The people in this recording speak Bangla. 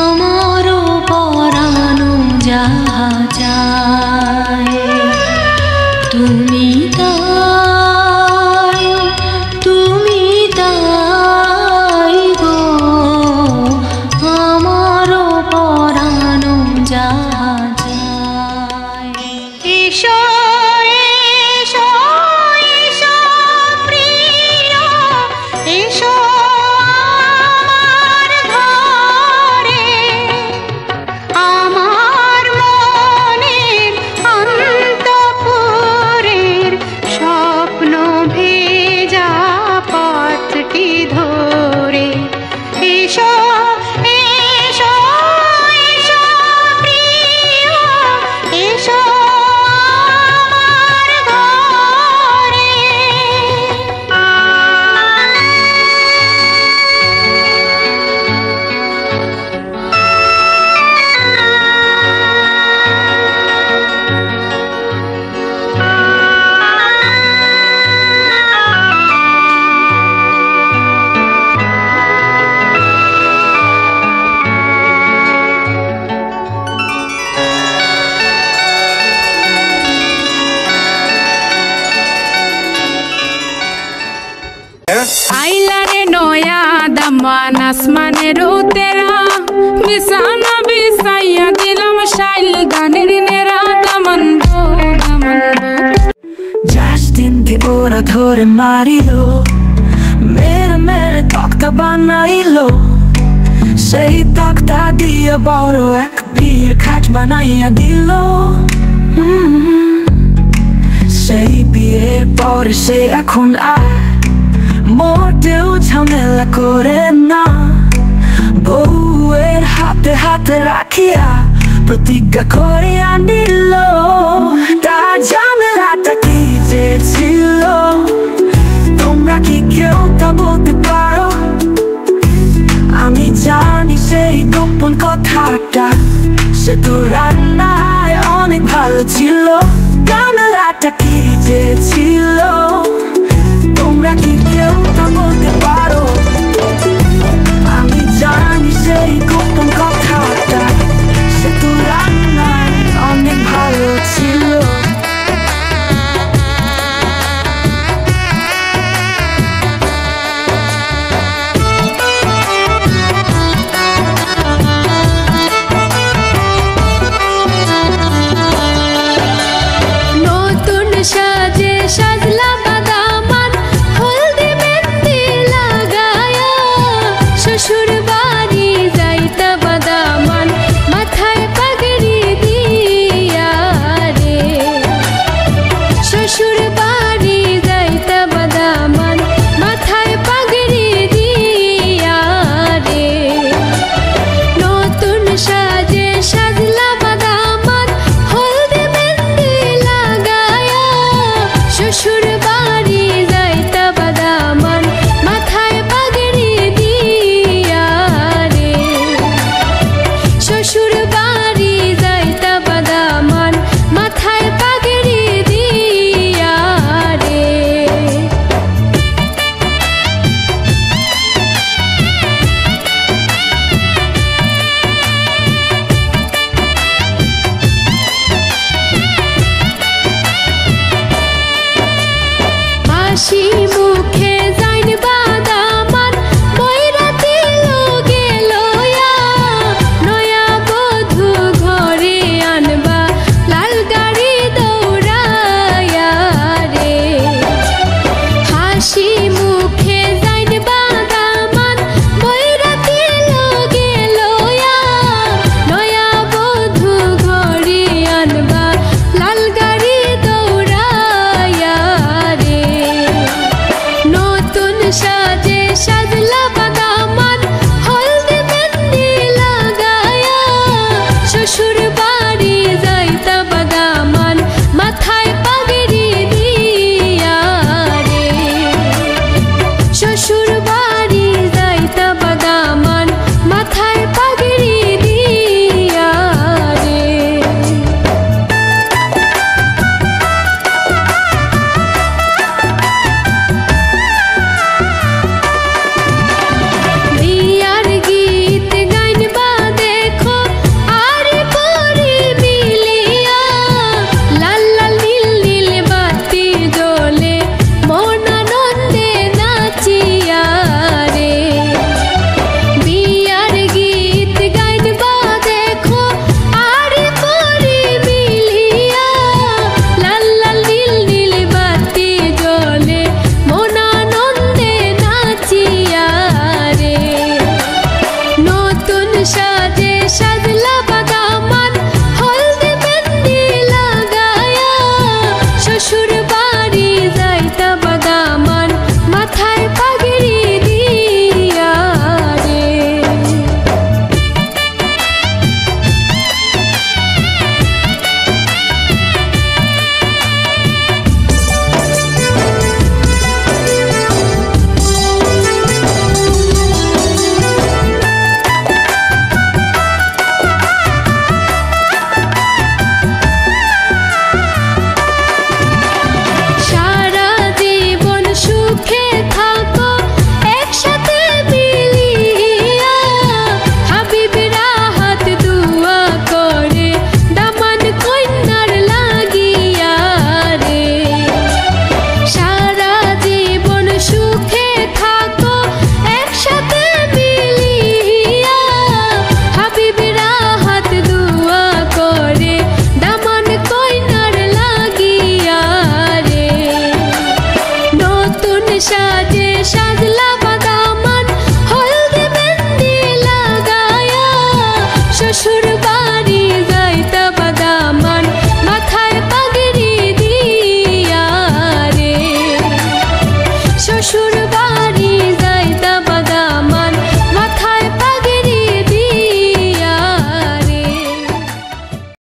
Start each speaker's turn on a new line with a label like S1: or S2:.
S1: আমারও পরানো যাহা যায় তুমি তাই গো আমারও পরানো যাহা যায় এসো এসো এসো প্রিয় এসো
S2: आइलारे नया दमान आसमाने रोतेरा बिसाना बिसाइया दिलम शाइल गानेर नेरा दमन दो
S3: Justin के ओरा धोरे मारिलो मेरे तख्ता बनाइलो सही तख्ता दिया बड़ो एक पीर खाट बनाइया दिलो सही बिये पौरे से এখন মোটেও ঝামেলা করে না বউয়ের হাতে হাতে রাখিয়া প্রতিজ্ঞা করিয়া নিল তার ঝামেলাটা কি যে ছিল তোমরা কি কেউ তা বলতে পারো আমি জানি সেই গোপন কথাটা সে তো রান্নায় অনেক ভালো ছিল ঝামেলাটা কি যে ছিল তোমরা কি কেউ তা বলতে পারো আমি জানি সেই গোপন কথাটা সে তো রান্নায় অনেক ভালো ছিল
S1: নতুন সাজে সাজলা বাদামান হলদি মেহেন্দি লাগায়া শ্বশুর বাড়ি যাইতা বাদামান মাথায় পাগড়ি দিয়া রে শ্বশুর বাড়ি যাইতা বাদামান মাথায় পাগড়ি দিয়া রে নতুন সাজে সাজলা বাদামান হলদি মেহেন্দি লাগায়া শ্বশুর বাড়ি যাইতা বাদামান মাথায় পাগড়ি দিয়া রে শ্বশুর বাড়ি যাইতা বাদামান মাথায় পাগড়ি দিয়া রে হাসি মুখে যাইন বাদামান বৈরাতি লোগে লয়া নয়া বধূ ঘরে আনবা লাল গাড়ি দৌড়ায়া রে হাসি মুখে যাইন বাদামান বৈরাতি লোগে লয়া নয়া বধূ ঘরে আনবা লাল গাড়ি দৌড়ায়া রে সুর